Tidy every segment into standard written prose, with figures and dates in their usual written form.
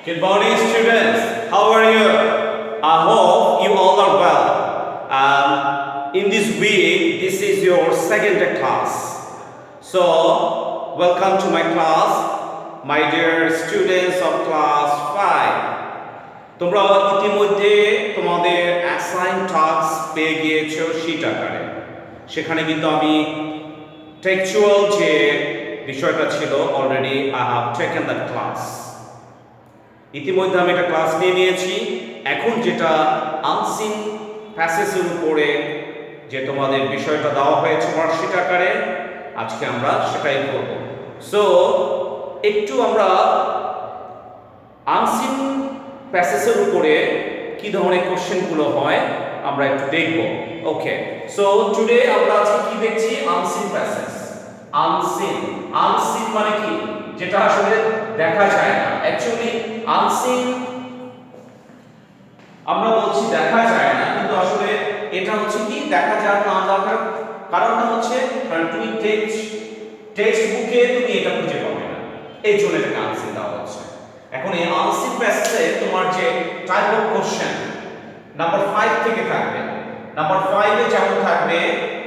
Good morning, students. How are you? I hope you all are well. In this week, this is your second class. So, welcome to my class, my dear students of class 5. তোমরা ইতিমধ্যে তোমাদের assign task পেয়ে গিয়েছো sheet আকারে। সেখানে কিন্তু আমি textual যে বিষয়টা ছিল already I have taken that class. ইতিমধ্যে আমি একটা ক্লাস নিয়ে নিয়েছি। এখন যেটা আনসিন প্যাসেজের উপরে যে তোমাদের বিষয়টা দেওয়া হয়েছে ওয়ার্কশিট আকারে, আজকে আমরা সেটাই করব। সো একটু আমরা আনসিন প্যাসেজের উপরে কি ধরনের কোশ্চেনগুলো হয় আমরা একটু দেখব। ওকে, সো টুডে আমরা আজকে কি দেখছি? Unseen passage. আনসিন মানে কি? যেটা আসলে দেখা যায় না। অ্যাকচুয়ালি আনসিন আমরা বলছি দেখা যায় না, কিন্তু আসলে এটা হচ্ছে কি দেখা যায় না যাওয়ার কারণটা হচ্ছে কারণ তুমি টেক্সট বুকে তুমি এটা খুঁজে পাবে না, এই জন্য এটাকে আনসিন দেওয়া হচ্ছে। এখন এই আনসিন প্যাসেজে তোমার যে টাইপ অফ কোশ্চেন নাম্বার 5 থেকে থাকবে। নাম্বার 5 এ যেমন থাকবে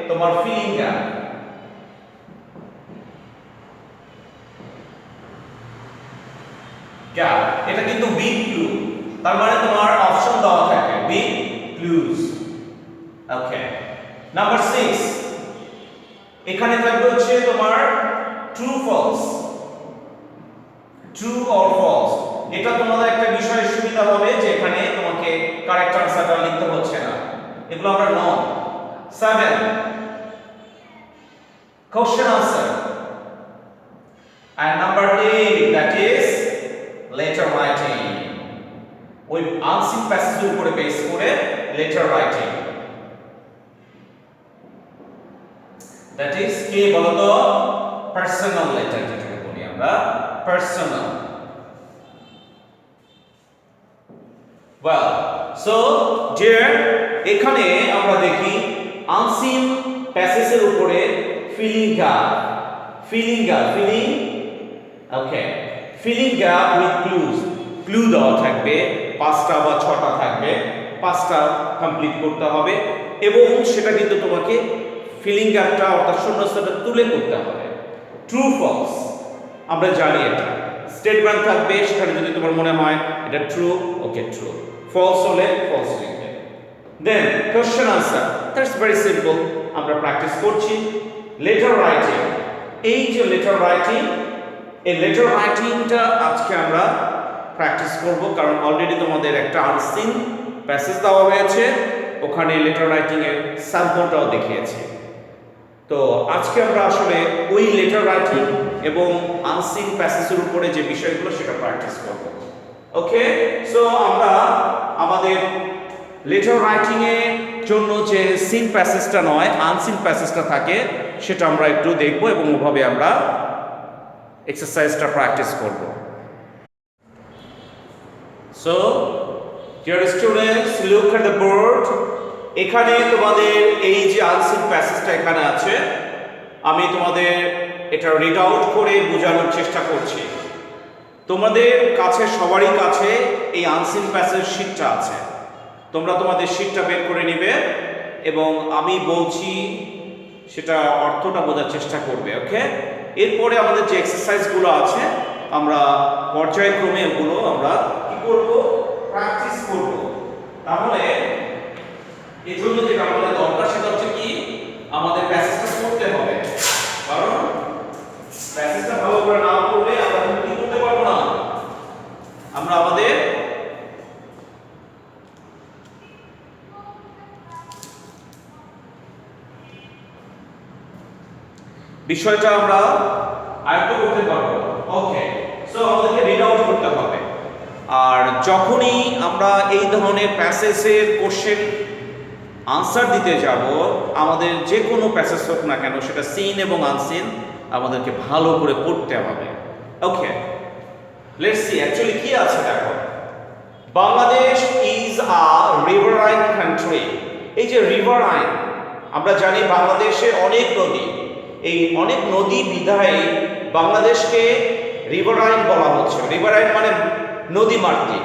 তোমার ফিলিং গ্যাপ, এটা কিন্তু উইথ ক্লু, তার মানে তোমার অপশন দেওয়া থাকবে উইথ ক্লুজ। ওকে, নাম্বার 6 এখানে থাকবে হচ্ছে তোমার true false, true or false. এটা তোমাদের একটা বিষয়ের সুবিধা হবে যে এখানে তোমাকে কারেক্ট আনসারটা লিখতে হচ্ছে না, এগুলো আমরা নন। 7 question answer, and number 8 that is letter writing, ওই আনসিন প্যাসেজের উপরে বেস করে লেটার রাইটিং। দ্যাট ইজ কি বলতো? পার্সোনাল লেটার, যেটাকে বলি আমরা পার্সোনাল। ওয়েল, সো ডিয়ার, এখানে আমরা দেখি আনসিন প্যাসেজের উপরে feeling gap, okay, feeling gap with clues. Clue দেওয়া থাকবে 5টা বা 6টা থাকবে, 5টা কমপ্লিট করতে হবে এবং সেটা কিন্তু তোমাকে ফিলিং গ্যাপটা অর্থাৎ শূন্যস্থানটা তুলে করতে হবে। ট্রু ফলস আমরা জানি, এটা স্টেটমেন্ট থাকবে, সেখানে যদি তোমার মনে হয় এটা ট্রু, ওকে ট্রু, ফলস হলে ফলস লিখবে। Then question answer, that's very simple, আমরা প্র্যাকটিস করছি। লেটার রাইটিং, এই যে লেটার রাইটিং, এই লেটার রাইটিংটা আজকে আমরা প্র্যাকটিস করব, কারণ অলরেডি তোমাদের একটা আনসিন প্যাসেজ দেওয়া হয়েছে, ওখানে লেটার রাইটিং এর স্যাম্পলটাও দেখিয়েছি। তো আজকে আমরা আসলে ওই লেটার রাইটিং এবং আনসিন প্যাসেজের উপরে যে বিষয়গুলো সেটা প্র্যাকটিস করব। ওকে, সো আমরা আমাদের লেটার রাইটিং এর জন্য যে সিন প্যাসেজটা নয় আনসিন প্যাসেজটা থাকে সেটা আমরা একটু দেখব এবং ওভাবে আমরা এক্সারসাইজটা প্র্যাকটিস করব। So dear students, look at the board. এখানে তোমাদের এই যে আনসিন প্যাসেজটা এখানে আছে, আমি তোমাদের এটা রিড আউট করে বোঝানোর চেষ্টা করছি। তোমাদের কাছে সবারই কাছে এই আনসিন প্যাসেজ শীটটা আছে, তোমরা তোমাদের শীটটা বের করে নিবে এবং আমি বলছি সেটা অর্থটা বোঝার চেষ্টা করবে। ওকে, এরপরে আমাদের যে এক্সারসাইজগুলো আছে আমরা পর্যায়ক্রমে ওগুলো আমরা কি করব? প্র্যাকটিস করব। তাহলে এর জন্য যেটা আমাদের দরকার সেটা হচ্ছে কি, আমাদের প্যাসেজটা পড়তে হবে, কারণ প্যাসেজটা ভালো করে না পড়লে আমরা কি করতে পারবো না, আমরা আমাদের বিষয়টা আমরা আয়ত্ত করতে পারবো। ওকে, সো আমাদেরকে রিড আউট করতে হবে। আর যখনই আমরা এই ধরনের প্যাসেজের কোশ্চেন আনসার দিতে যাব, আমাদের যে কোনো প্যাসেজ হোক না কেন, সেটা সিন এবং আনসিন আমাদেরকে ভালো করে পড়তে হবে। ওকে, লেটস সি অ্যাকচুয়ালি কি আছে দেখো। Bangladesh is a riverine country. এই যে রিভারাইন, আমরা জানি বাংলাদেশে অনেক নদী, এই অনেক নদী বিধায় বাংলাদেশকে রিভারাইন বলা হচ্ছে। রিভারাইন মানে নদী মাতৃক।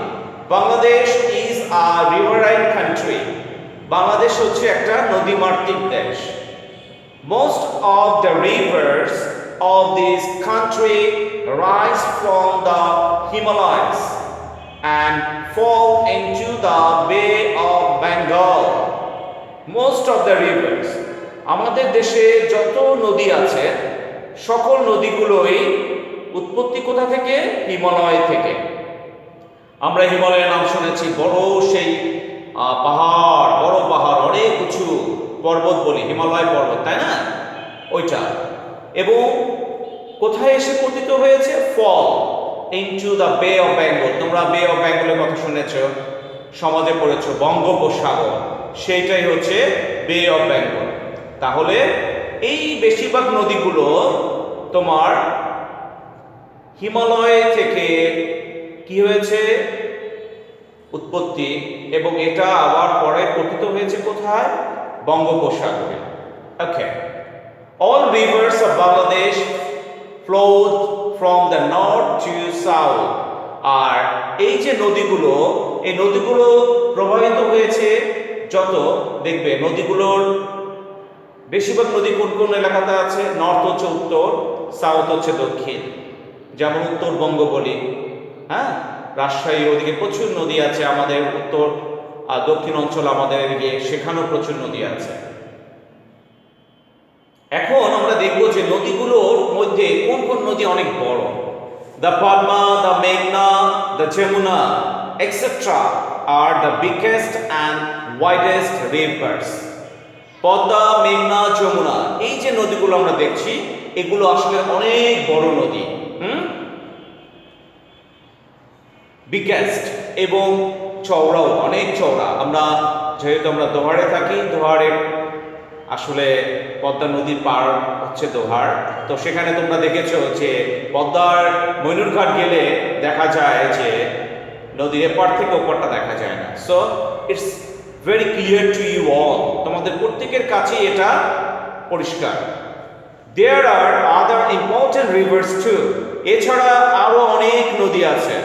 Bangladesh is a riverine country. Bangladesh হচ্ছে একটা নদী মাতৃক দেশ। Most of the rivers of this country rise from the Himalayas and fall into the Bay of Bengal. Most of the rivers, আমাদের দেশে যত নদী আছে সকল নদীগুলোই উৎপত্তি কোথা থেকে? হিমালয় থেকে। আমরা হিমালয়ের নাম শুনেছি, বড় সেই পাহাড়, বড় পাহাড়, অনেক উঁচু পর্বত বলি, হিমালয় পর্বত, তাই না? ওইটা। এবং কোথায় এসে পতিত হয়েছে? ফল ইনটু দ্য বে অফ বেঙ্গল। তোমরা বে অফ বেঙ্গলের কথা শুনেছ, সমাজে পড়েছ, বঙ্গোপসাগর, সেইটাই হচ্ছে বে অফ বেঙ্গল। তাহলে এই বেশিরভাগ নদীগুলো তোমার হিমালয় থেকে কি হয়েছে? উৎপত্তি, এবং এটা আবার পরে পতিত হয়েছে কোথায়? বঙ্গোপসাগরে। ওকে, all rivers of Bangladesh flowed from the north to south. আর এই যে নদীগুলো, এই নদীগুলো প্রবাহিত হয়েছে যত, দেখবে নদীগুলোর বেশিরভাগ নদী কোন কোন এলাকাতে আছে? নর্থ হচ্ছে উত্তর, সাউথ হচ্ছে দক্ষিণ। যেমন উত্তরবঙ্গ বলি, হ্যাঁ, রাজশাহী, ওদিকে প্রচুর নদী আছে। আমাদের উত্তর আর দক্ষিণ অঞ্চল, আমাদের এদিকে সেখানেও প্রচুর নদী আছে। এখন আমরা দেখব যে নদীগুলোর মধ্যে কোন কোন নদী অনেক বড়। দ্য পদ্মা, দ্য মেঘনা, the Jamuna etcetera R the biggest and widest rivers. Padma, মেঘনা, যমুনা, এই যে নদীগুলো আমরা দেখছি, এগুলো আসলে অনেক বড় নদী। বিগেস্ট এবং চওড়াও, অনেক চওড়া। আমরা যেহেতু আমরা দোহারে থাকি, দোহারের আসলে পদ্মা নদীর পার হচ্ছে দোহার, তো সেখানে তোমরা দেখেছো যে পদ্মার ময়ূরঘাট গেলে দেখা যায় যে নদীর এপার থেকে ওপারটা দেখা যায় না। So it's very clear to you all, তোমাদের প্রত্যেকের কাছেই এটা পরিষ্কার। There are other important rivers too, এছাড়া আরো অনেক নদী আছে,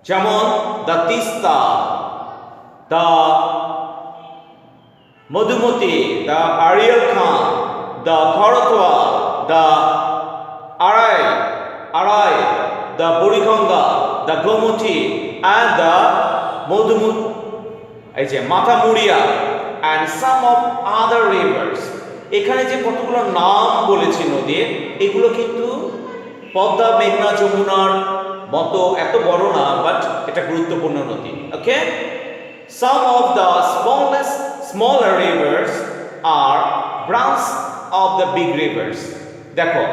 যেমন the Teesta, the Madhumati, the Arial Khan, the Karatoya, the Arai, the Buriganga, the Gomti and the এই যে Mathamuria and some of other rivers. এখানে যে কতগুলো নাম বলেছি নদীর, এগুলো কিন্তু পদ্মা, মেঘনা, যমুনার মতো এত বড় না, বাট এটা গুরুত্বপূর্ণ নদী। ওকে, some of the smaller rivers are branches of the big rivers. দেখো,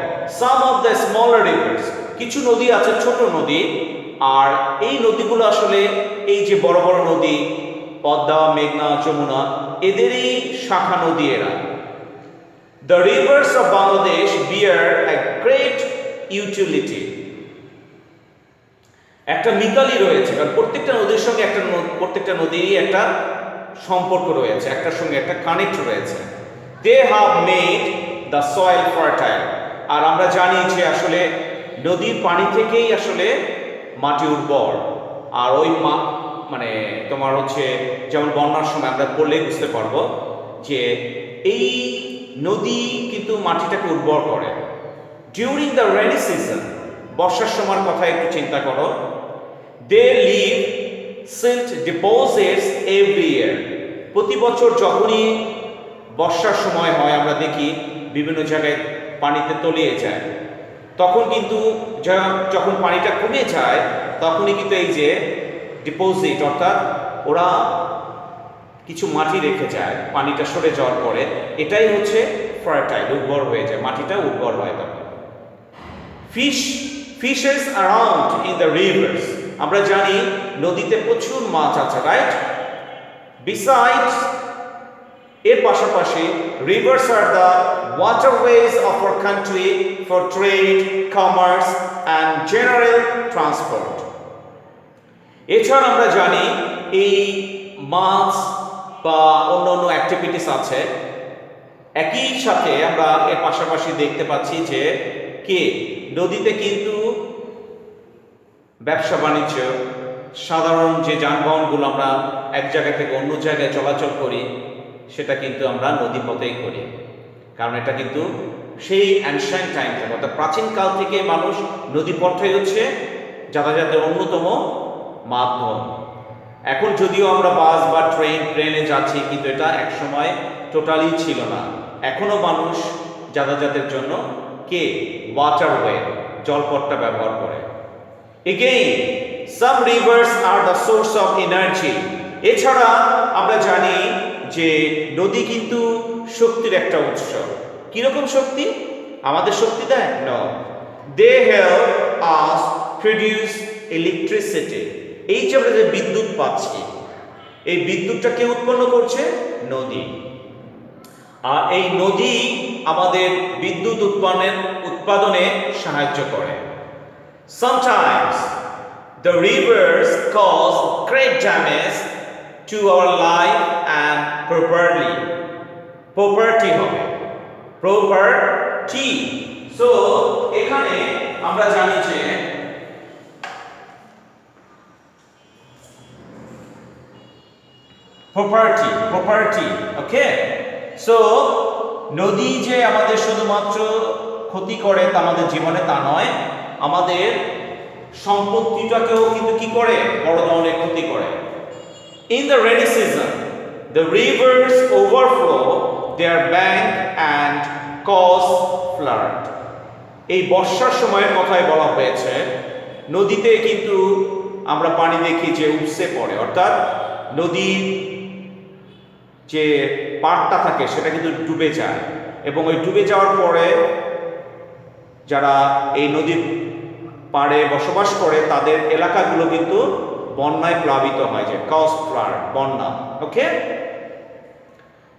some of the smaller rivers, কিছু নদী আছে ছোট নদী, আর এই নদীগুলো আসলে এই যে বড় বড় নদী পদ্মা, মেঘনা, যমুনা, এদেরই শাখা নদী এরা। The rivers of Bangladesh bear a great utility. একটা মিতালি রয়েছে, কারণ প্রত্যেকটা নদীর সঙ্গে প্রত্যেকটা নদীরই একটা সম্পর্ক রয়েছে, একটার সঙ্গে একটা কানেক্ট রয়েছে। They have made the soil fertile. আর আমরা জানি যে আসলে নদীর পানি থেকেই আসলে মাটি উর্বর। আর ওই মানে তোমার হচ্ছে যেমন বন্যার সময় আমরা পড়লেই বুঝতে পারবো যে এই নদী কিন্তু মাটিটাকে উর্বর করে। ডিউরিং দ্য রেনি সিজন, বর্ষার সময়ের কথা একটু চিন্তা করো, they leave silt deposits every year. প্রতি বছর যখনই বর্ষার সময় হয়, আমরা দেখি বিভিন্ন জায়গায় পানিতে তলিয়ে যায়। তখন কিন্তু যখন পানিটা কমে যায়, তখনই কিন্তু এই যে ডিপোজিট, অর্থাৎ ওরা কিছু মাটি রেখে যায় পানিটা সরে যাওয়ার পরে, এটাই হচ্ছে ফার্টাইল, উর্বর হয়ে যায়, মাটিটা উর্বর হয় তখন। Fishes around in the rivers, আমরা জানি নদীতে প্রচুর মাছ আছে, রাইট? বিসাইডস, এর পাশাপাশি rivers are the waterways of our country for trade, commerce and general transport. এছাড়া আমরা জানি এই মাছ বা অন্যান্য অ্যাক্টিভিটিস আছে, একই সাথে আমরা এর পাশাপাশি দেখতে পাচ্ছি যে নদীতে কিন্তু ব্যবসা বাণিজ্য, সাধারণ যে যানবাহনগুলো আমরা এক জায়গা থেকে অন্য জায়গায় চলাচল করি সেটা কিন্তু আমরা নদীপথেই করি, কারণ এটা কিন্তু সেই অ্যানশিয়েন্ট টাইম থেকে অর্থাৎ প্রাচীনকাল থেকে মানুষ নদীপথে হচ্ছে যাতায়াতের অন্যতম মাধ্যম। এখন যদিও আমরা বাস বা ট্রেনে যাচ্ছি, কিন্তু এটা একসময় টোটালি ছিল না। এখনো মানুষ যাতায়াতের জন্য ওয়াটারওয়ে, জলপথটা ব্যবহার করে। Again, some rivers are the source of energy. এছাড়া আমরা জানি যে নদী কিন্তু শক্তির একটা উৎস। কিরকম শক্তি? আমাদের শক্তি দেয়? No. They help us produce electricity. এই যে আমরা যে বিদ্যুৎ পাচ্ছি, এই বিদ্যুৎটা কে উৎপন্ন করছে? নদী। আর এই নদী আমাদের বিদ্যুৎ উৎপাদনে সাহায্য করে। Sometimes the rivers cause great damage to our life and property হবে property. So এখানে আমরা জানি যে property, okay? So নদী যে আমাদের শুধুমাত্র ক্ষতি করে তা আমাদের জীবনে তা নয়, আমাদের সম্পত্তিটাকেও কিন্তু কি করে? বড় ধরনের ক্ষতি করে। In the rainy season, the rivers overflow their bank and cause flood. এই বর্ষার সময়ের কথাই বলা হয়েছে। নদীতে কিন্তু আমরা পানি দেখি যে উপসে পড়ে, অর্থাৎ নদীর যে পাড়টা থাকে সেটা কিন্তু ডুবে যায়, এবং ওই ডুবে যাওয়ার পরে যারা এই নদীর পাড়ে বসবাস করে তাদের এলাকাগুলো কিন্তু বন্যায় প্লাবিত হয়, যে কজ ফ্লাড, বন্যা। ওকে,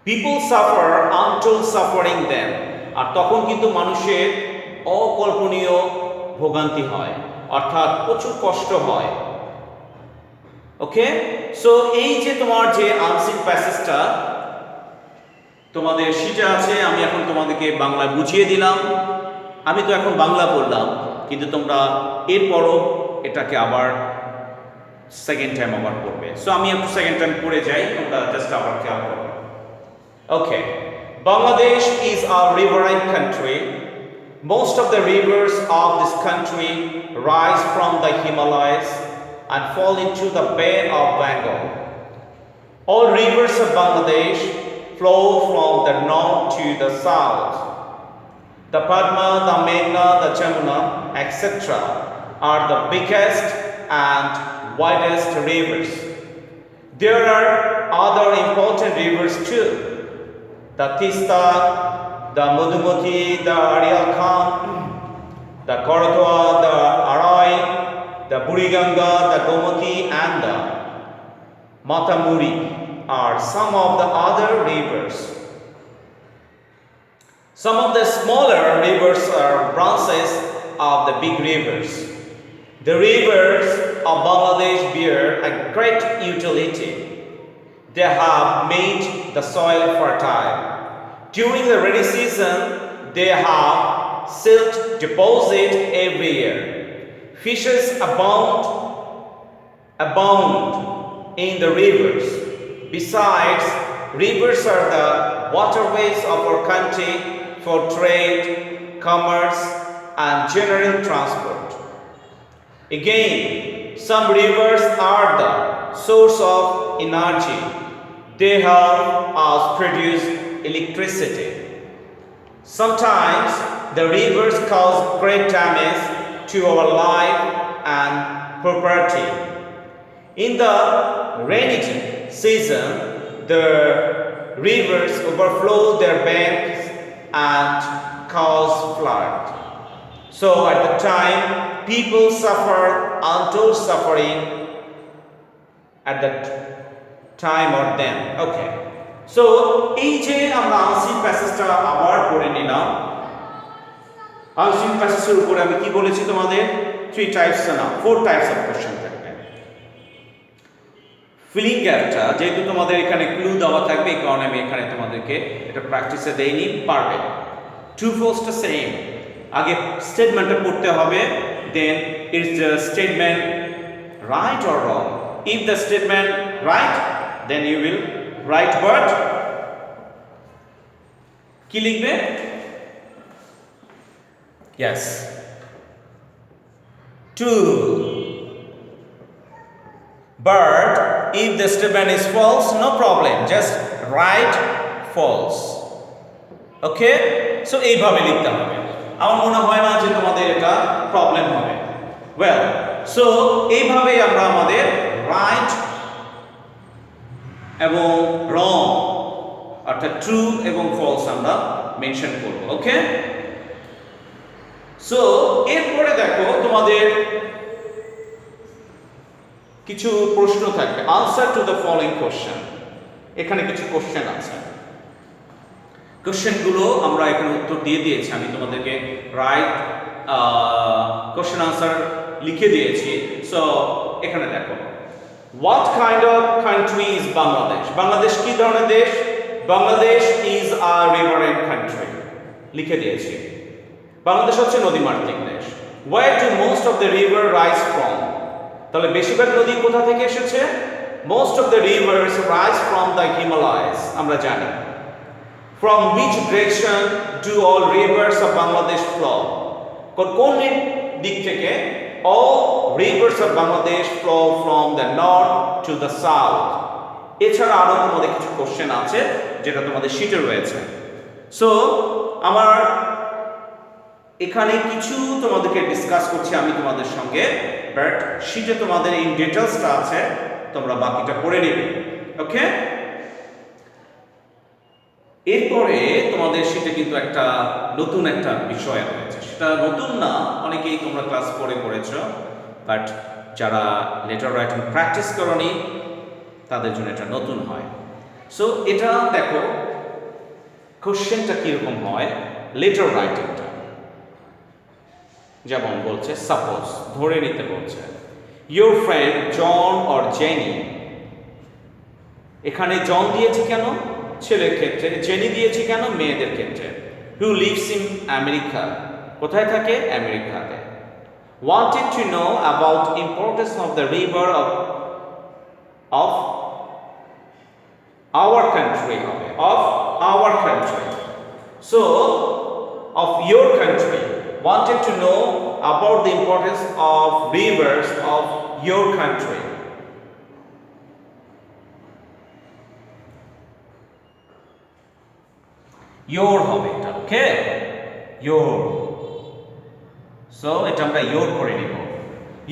পিপল সাফার আনটোল্ড সাফারিং দেন, আর তখন কিন্তু মানুষের অকল্পনীয় ভোগান্তি হয়, অর্থাৎ প্রচুর কষ্ট হয়। ওকে, সো এই যে তোমার যে আনসিন প্যাসেজটা তোমাদের শিটে আছে, আমি এখন তোমাদেরকে বাংলায় বুঝিয়ে দিলাম। আমি তো এখন বাংলা বললাম, কিন্তু তোমরা এরপরও এটাকে আবার সেকেন্ড টাইম আবার পড়বে। সো আমি একটু সেকেন্ড টাইম পড়ে যাই, তোমরা জাস্ট আবার খেয়াল করো। ওকে, Bangladesh is a riverine country. Most of the rivers of this country rise from the Himalayas and fall into the Bay of Bengal. All rivers of Bangladesh flow from the north to the south. The Padma, the Meghna, the Jamuna, etc. are the biggest and widest rivers. There are other important rivers too. The Tista, the Madhumati, the Arial Khan, the Koratwa, the Arai, the Buriganga, the Gomati, and the Matamuri are some of the other rivers. Some of the smaller rivers are branches of the big rivers. The rivers of Bangladesh bear a great utility. They have made the soil fertile. During the rainy season, they have silt deposit every year. Fishes abound in the rivers. Besides, rivers are the waterways of our country for trade, commerce, and general transport. Again, some rivers are the source of energy. They help us produce electricity. Sometimes the rivers cause great damage to our life and property. In the rainy season, the rivers overflow their banks and cause flood. So at the time, people suffer untold suffering at that time or then. Okay. So এই যে আমরা unseen প্যাসেজটা আবার পড়ে নিলাম। Unseen প্যাসেজের উপরে আমি কি বলেছি তোমাদের? 4 টাইপস অফ কোশ্চেন থাকবে। ফিলিং গ্যাপটা যেহেতু তোমাদের এখানে ক্লু দেওয়া থাকবে, এই কারণে আমি এখানে তোমাদেরকে এটা প্র্যাকটিসে দেইনি, পারবে। ট্রু ফলসটা সেম, আগে স্টেটমেন্টটা পড়তে হবে, then is the statement right or wrong? If the statement right, then you will write what? কি লিখবে? Yes. 2. But if the statement is false, no problem. Just write false. Okay? So এইভাবে লিখতে হবে। আমার মনে হয় না যে তোমাদের এটা প্রবলেম হবে। Well, so এইভাবে আমরা আমাদের right এবং wrong অর্থাৎ true এবং false আমরা মেনশন করব। ওকে? সো এরপরে দেখো তোমাদের কিছু প্রশ্ন থাকবে। Answer to the following question. এখানে কিছু কোশ্চেন আছে। কোশ্চেনগুলো আমরা এখানে উত্তর দিয়ে দিয়েছি। আমি তোমাদেরকে রাইট কোশ্চেন আনসার লিখে দিয়েছি। সো এখানে দেখো, what kind of country is Bangladesh? Bangladesh কি ধরনের দেশ? Bangladesh is a riverine country, লিখে দিয়েছি। বাংলাদেশ হচ্ছে নদীমাতৃক দেশ। Where do most of the river rise from? তাহলে বেশিরভাগ নদী কোথা থেকে এসেছে? Most of the rivers rise from the Himalayas, আমরা জানি। From which direction do all rivers of Bangladesh flow? কোন দিক থেকে? all rivers of Bangladesh flow from the north to the south. এছাড়া আরো তোমাদের কিছু কোশ্চেন আছে যেটা তোমাদের শীটে রয়েছে। সো আমার এখানে কিছু তোমাদেরকে ডিসকাস করছি আমি তোমাদের সঙ্গে, বাট শীটে তোমাদের ইন ডিটেইলসটা আছে, তোমরা বাকিটা পড়ে নেবে। ওকে? এরপরে তোমাদের শীটে কিন্তু একটা নতুন একটা বিষয় রয়েছে। সেটা নতুন না, অনেকেই তোমরা ক্লাস 4-এ পড়েছো, বাট যারা লেটার রাইটিং প্র্যাকটিস করনি তাদের জন্য এটা নতুন হয়। সো এটা দেখো কোশ্চেনটা কিরকম হয় লেটার রাইটিংটা। যেমন বলছে, সাপোজ ধরে নিতে বলছে, your friend John or Jenny. এখানে জন দিয়েছি কেন? ছেলের ক্ষেত্রে। জেনি দিয়েছি কেন? মেয়েদের ক্ষেত্রে। হু লিভস ইন আমেরিকা, কোথায় থাকে? আমেরিকাতে। Wanted to know about importance of the river of our country হবে, of our country. So of your country, wanted to know about the importance of rivers of your country. Your হবে এটা, ওকে? Your. So এটা আমরা your করে নিব।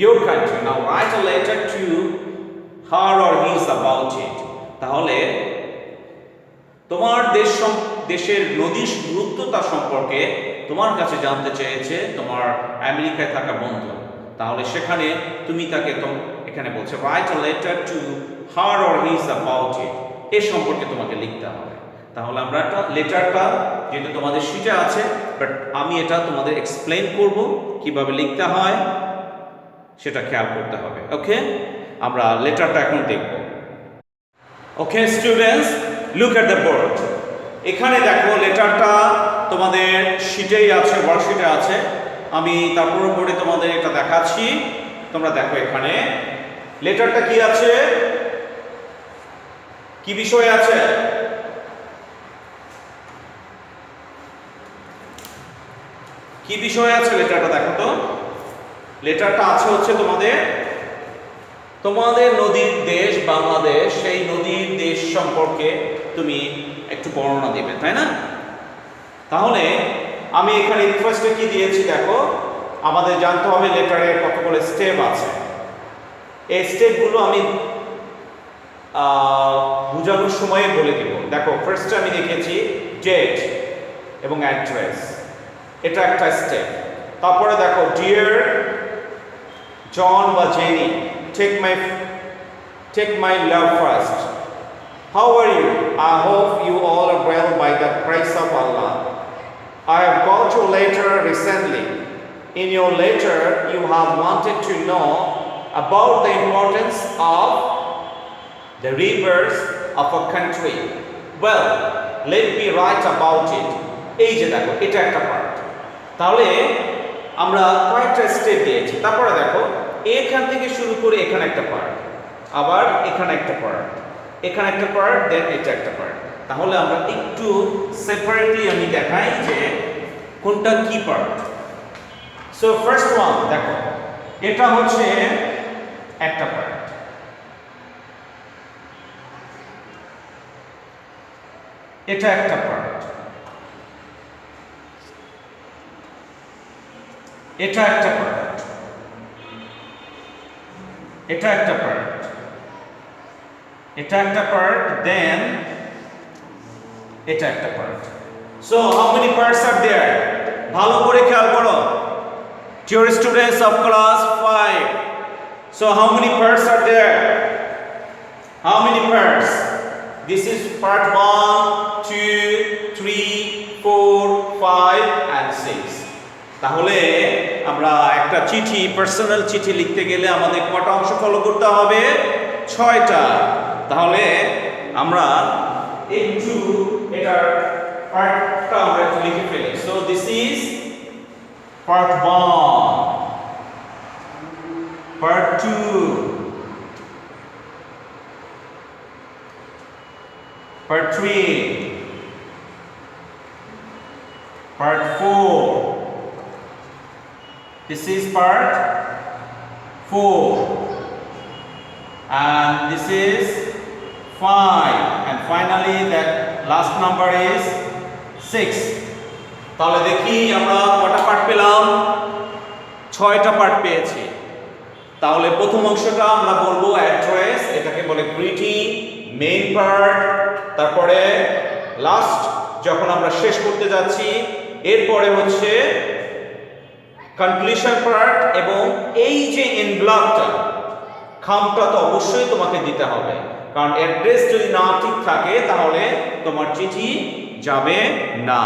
Your country. Now write a letter to her or his about it. তাহলে তোমার দেশের নদীর গুরুত্বতা সম্পর্কে তোমার কাছে জানতে চেয়েছে তোমার আমেরিকায় থাকা বন্ধু। তাহলে সেখানে তুমি তাকে এখানে বলছে write a letter to her or his about it, এ সম্পর্কে তোমাকে লিখতে হবে। তাহলে আমরা একটা লেটারটা যেহেতু তোমাদের শিটে আছে, বাট আমি এটা তোমাদের এক্সপ্লেন করব কিভাবে লিখতে হয়, সেটা খেয়াল করতে হবে। ওকে? আমরা লেটারটা এখন দেখব। Okay students, look at the board. এখানে দেখো লেটারটা তোমাদের শিটেই আছে, ওয়ার্কশিটে আছে। আমি তারপর বোর্ডে তোমাদের এটা দেখাচ্ছি। তোমরা দেখো এখানে লেটারটা কি আছে, কি বিষয় আছে? কি বিষয় আছে লেটারটা দেখো তো। লেটারটা আছে হচ্ছে তোমাদের নদীর দেশ বাংলাদেশ, সেই নদীর দেশ সম্পর্কে তুমি একটু বর্ণনা দেবে, তাই না? তাহলে আমি এখানে ফার্স্টে কি দিয়েছি দেখো, আমাদের জানতে হবে লেটারের কতগুলো স্টেপ আছে। এই স্টেপগুলো আমি বোঝানোর সময়ে বলে দিব। দেখো ফার্স্টে আমি লিখেছি ডেট এবং অ্যাড্রেস, এটা একটা স্টেপ। তারপরে দেখো ডিয়ার জন বা jenny, take my love first. How are you? I hope you all are well by the grace of Allah. I have got your letter recently. In your letter, you have wanted to know about the importance of the rivers of a country. Well, let me write about it. এই যে দেখো, এটা একটা part. তাহলে আমরা কয়েকটা step step দিয়েছি। তারপরে দেখো এখান থেকে শুরু করে এখানে একটা পার্ট, আবার এখানে একটা পার্ট, এখানে একটা পার্ট, দেন এটা একটা পার্ট। তাহলে আমরা একটু সেপারেটলি আমি দেখাই যে কোনটা কি পার্ট। সো ফার্স্ট ওয়ান দেখো, এটা হচ্ছে একটা পার্ট, এটা একটা পার্ট, এটা একটা পার্ট, এটা একটা পার্ট, এটা একটা পার্ট, দেন এটা একটা part. So how many parts are there? ভালো করে খেয়াল করো, dear students of class 5. So how many parts are there? How many parts? This is part 1, 2, 3, 4, 5 and 6. তাহলে আমরা একটা চিঠি, পার্সোনাল চিঠি লিখতে গেলে আমাদের কটা অংশ ফলো করতে হবে? 6টা। তাহলে আমরা একটু এটার পার্টটা আমরা একটু লিখে ফেলি। So this is part 1, part 2, part 3, part 4. This is part 4, and this is 5, and finally that last number is 6. তাহলে দেখি আমরা কটা পার্ট পেলাম? 6টা পার্ট পেয়েছি। তাহলে প্রথম অংশটা আমরা বলবো অ্যাড্রেস, এটাকে বলে গ্রিটিং, মেইন পার্ট। তারপরে লাস্ট যখন আমরা শেষ করতে যাচ্ছি, এরপরে হচ্ছে কনক্লুশন পার্ট, এবং এই যে এনভেলপটা, খামটা তো অবশ্যই তোমাকে দিতে হবে, কারণ অ্যাড্রেস যদি না ঠিক থাকে তাহলে তোমার চিঠি যাবে না।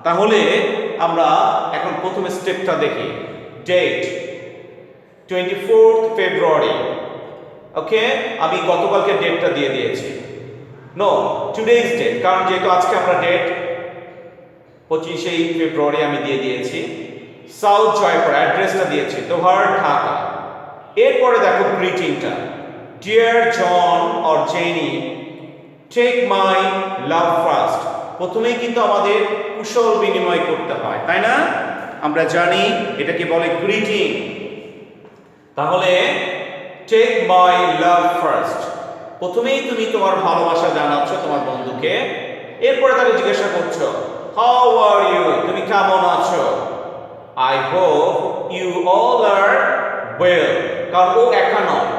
তাহলে আমরা এখন প্রথম স্টেপটা দেখি। ডেট 24 ফেব্রুয়ারি। ওকে, আমি গতকালকে ডেটটা দিয়ে দিয়েছি। নো, টুডেজ ডেট, কারণ যেহেতু আজকে আমরা ডেট 25 ফেব্রুয়ারি আমি দিয়ে দিয়েছি। সাউথ জয়পুর, অ্যাড্রেসটা দিয়েছি, দোহার, ঢাকা। এরপরে দেখো গ্রিটিংটা, dear John or Jenny, take my love first. প্রথমেই কিন্তু আমাদের কুশল বিনিময় করতে হয়, তাই না? আমরা জানি এটাকে বলে গ্রিটিং। তাহলে টেক মাই লাভ ফার্স্ট, প্রথমেই তুমি তোমার ভালোবাসা জানাচ্ছ তোমার বন্ধুকে। এরপরে তাকে জিজ্ঞাসা করছো, হাউ আর ইউ, তুমি কেমন আছো? I hope you all are well, কারণ ও একা নয়,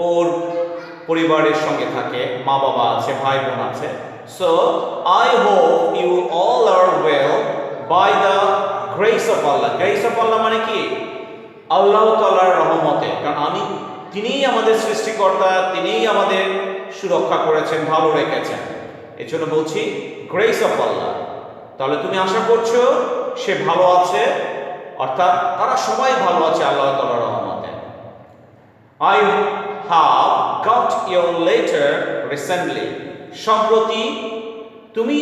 ওর পরিবারের সঙ্গে থাকে, মা বাবা আছে, ভাই বোন আছে। So I hope you all are well by the grace of Allah. Grace of Allah মানে কি? আল্লাহ তাআলার রহমতে, কারণ তিনিই আমাদের সৃষ্টিকর্তা, তিনিই আমাদের সুরক্ষা করেছেন, ভালো রেখেছেন। এই জন্য বলছি গ্রেস অফ আল্লাহ। তাহলে তুমি আশা করছো সে ভালো আছে, অর্থাৎ তারা সবাই ভালো আছে আল্লাহ তাআলার রহমতে। I have got your letter recently. সম্প্রতি তুমি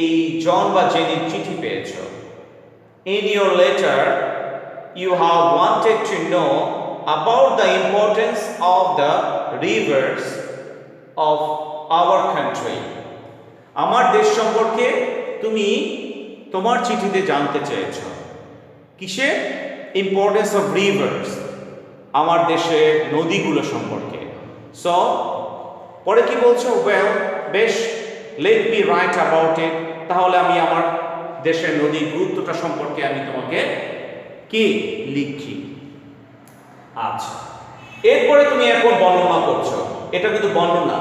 এই জন বা জেনির চিঠি পেয়েছো। In your letter you have wanted to know about the importance of the rivers of our country. আমার দেশ সম্পর্কে তুমি তোমার চিঠিতে জানতে চেয়েছো। কিসে? ইম্পর্টেন্স অফ রিভার্স, আমার দেশের নদীগুলো সম্পর্কে। সো পরে কি বলছো? ওয়েল, বেশ, let me right about it. তাহলে আমি আমার দেশের নদীর গুরুত্বটা সম্পর্কে আমি তোমাকে কি লিখি। আচ্ছা, এরপরে তুমি এখন বর্ণনা করছো। এটা কিন্তু বর্ণনা,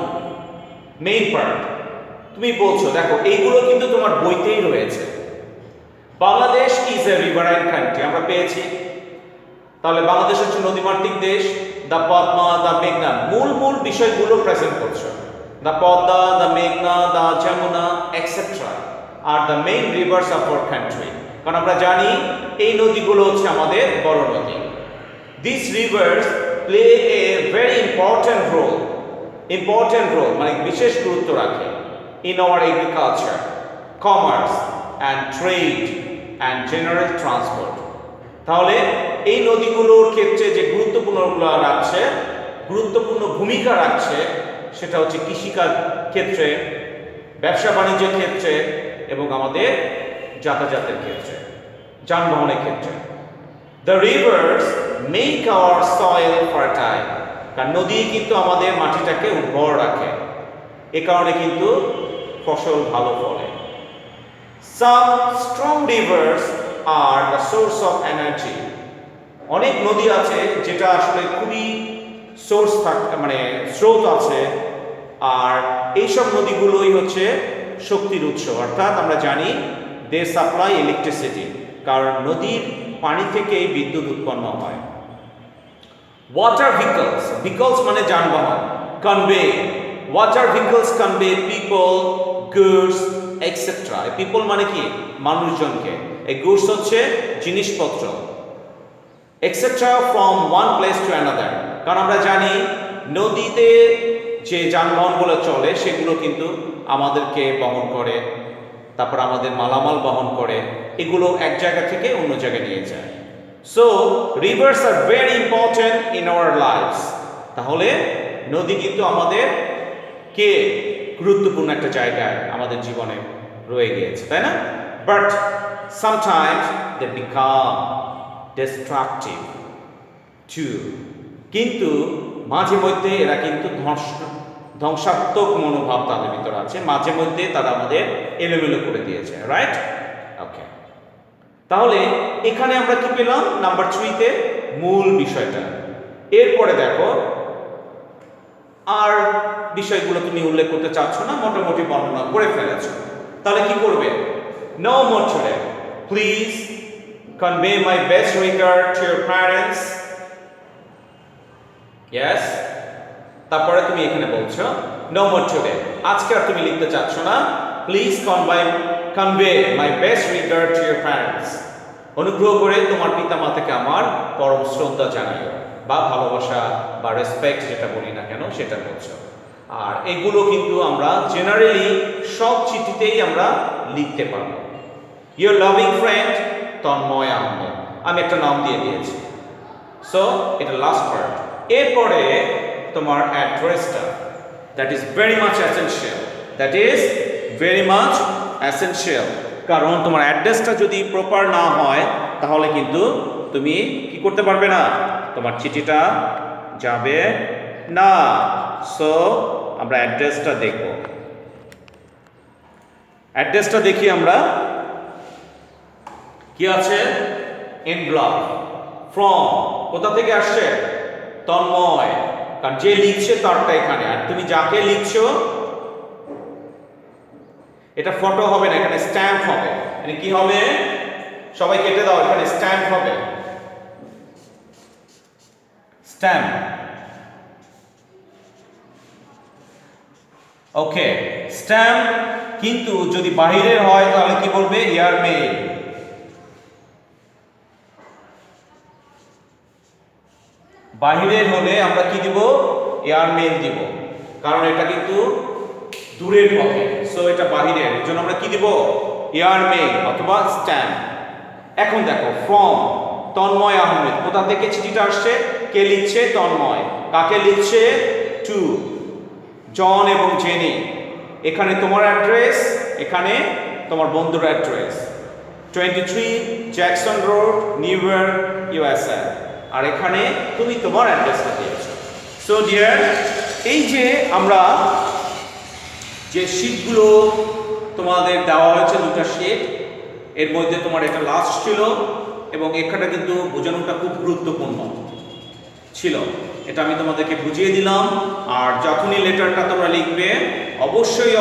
মেইন পার্ট। তুমি বলছো, দেখো এইগুলো কিন্তু তোমার বইতেই রয়েছে। Bangladesh is a riverine country, আমরা পেয়েছি। তাহলে বাংলাদেশ হচ্ছে নদীমাতৃক দেশ। দ্য পদ্মা, দ্য মেঘনা, মূল বিষয়গুলো প্রেজেন্ট করছো। দ্য পদ্মা, দ্য মেঘনা, the Jamuna etcetera R the main rivers of our country. কারণ আমরা জানি এই নদীগুলো হচ্ছে আমাদের বড় নদী। This rivers play a very important role, মানে বিশেষ গুরুত্ব রাখে in our agriculture, commerce and trade and general transport. তাহলে এই নদীগুলোর ক্ষেত্রে যে গুরুত্বপূর্ণ ভূমিকা রাখছে সেটা হচ্ছে কৃষিকাজ ক্ষেত্রে, ব্যবসা বাণিজ্যের ক্ষেত্রে এবং আমাদের যাতায়াতের ক্ষেত্রে, যানবাহনের ক্ষেত্রে। The rivers make our soil fertile. কারণ নদী কিন্তু আমাদের মাটিটাকে উর্বর রাখে, এ কারণে কিন্তু ফসল ভালো ফলে। Some strong rivers are the source of energy. অনেক নদী আছে যেটা আসলে খুবই স্রোত আছে, আর এইসব নদীগুলোই হচ্ছে শক্তির উৎস, অর্থাৎ আমরা জানি দে সাপ্লাই ইলেকট্রিসিটি, কারণ নদীর পানি থেকেই বিদ্যুৎ উৎপন্ন হয়। ওয়াটার ভিকলস মানে যানবাহন, convey, water ভিকলস convey people, goods etcetera. People মানে কি? মানুষজনকে। এই গুডস হচ্ছে জিনিসপত্র, etcetera from one place to another. কারণ আমরা জানি নদীতে যে যানবাহনগুলো চলে সেগুলো কিন্তু আমাদেরকে বহন করে, তারপর আমাদের মালামাল বহন করে, এগুলো এক জায়গা থেকে অন্য জায়গায় নিয়ে যায়। So rivers are very important in our lives. তাহলে নদী কিন্তু আমাদের গুরুত্বপূর্ণ একটা জায়গায় আমাদের জীবনে রয়ে গিয়েছে, তাই না? But sometimes they become destructive too, কিন্তু মাঝে মধ্যে এরা কিন্তু ধ্বংসাত্মক মনোভাব তাদের ভিতরে আছে, মাঝে মধ্যে তারা আমাদের এলোমেলো করে দিয়েছে, রাইট? ওকে, তাহলে এখানে আমরা কি পেলাম? নাম্বার 3-তে মূল বিষয়টা। এরপরে দেখো আর বিষয়গুলো তুমি উল্লেখ করতে চাচ্ছ না, মোটামুটি বর্ণনা করে ফেলেছো। তাহলে কি করবে? No more today, please convey my best regard to your parents. Yes, তারপরে তুমি এখানে বলছো নো মোর টুডে, আজকে আর তুমি লিখতে চাচ্ছ না। Please convey my best regard to your parents, অনুগ্রহ করে তোমার পিতামাতাকে আমার পরম শ্রদ্ধা জানিও, বা ভালোবাসা বা রেসপেক্ট যেটা বলি না কেন সেটা বলছো। আর এগুলো কিন্তু আমরা জেনারেলি সব চিঠিতেই আমরা লিখতে পারবো। Your loving friend Tanmoy Ahmed, আমি একটা নাম দিয়ে দিয়েছি। সো এটা লাস্ট পার্ট। এরপরে তোমার অ্যাড্রেসটা, that is very much essential, কারণ তোমার অ্যাড্রেসটা যদি প্রপার না হয় তাহলে কিন্তু তুমি কি করতে পারবে না, তোমার চিঠিটা যাবে না। সো আমরা অ্যাড্রেসটা দেখব। অ্যাড্রেসটা দেখি আমরা, কি আছে? এনভেলপ, ফ্রম, কোথা থেকে আসছে? তন্ময়, কারণ যে লিখছে তারটা এখানে, আর তুমি যাকে লিখছো এটা ফটো হবে না, এখানে স্ট্যাম্প হবে। মানে কি হবে? সবাই কেটে দাও, এখানে স্ট্যাম্প হবে, স্ট্যাম্প। ওকে, স্ট্যাম্প। কিন্তু যদি বাহিরের হয় তাহলে কি বলবে? ইয়ার মেইল। বাহিরের হলে আমরা কি দিব? এয়ার মেইল দিব, কারণ এটা কিন্তু দূরের পথে, সো এটা বাহিরের, এর জন্য আমরা কি দিব? এয়ার মেইল অথবা স্ট্যাম্প। এখন দেখো, ফ্রম তন্ময় আহমেদ, কোথা থেকে চিঠিটা আসছে? কে লিখছে? তন্ময়। কাকে লিখছে? টু জন এবং জেনি। এখানে তোমার অ্যাড্রেস, এখানে তোমার বন্ধুর address, 23 Jackson road, new York, USA। আর এখানে তুমি তোমার অ্যাড্রেসটা দিয়েছো। সো ডিয়ার, এই যে আমরা যে শীটগুলো তোমাদের দেওয়া হয়েছে, দুটো শীট, এর মধ্যে তোমার এটা লাস্ট ছিল, এবং এখানে কিন্তু বোঝানোটা খুব গুরুত্বপূর্ণ ছিল, এটা আমি তোমাদেরকে বুঝিয়ে দিলাম। আর যখনই লেটারটা তোমরা লিখবে অবশ্যই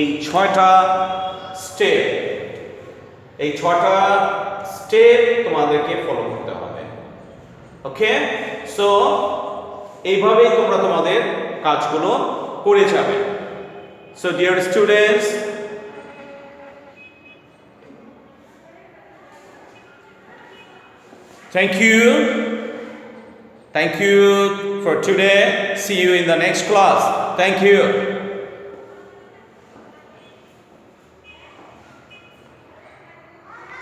এই 6টা স্টেপ তোমাদেরকে ফলো করতে হবে। ওকে, সো এইভাবেই তোমরা তোমাদের কাজগুলো করে যাবে। So dear students, thank you for today. See you in the next class. Thank you.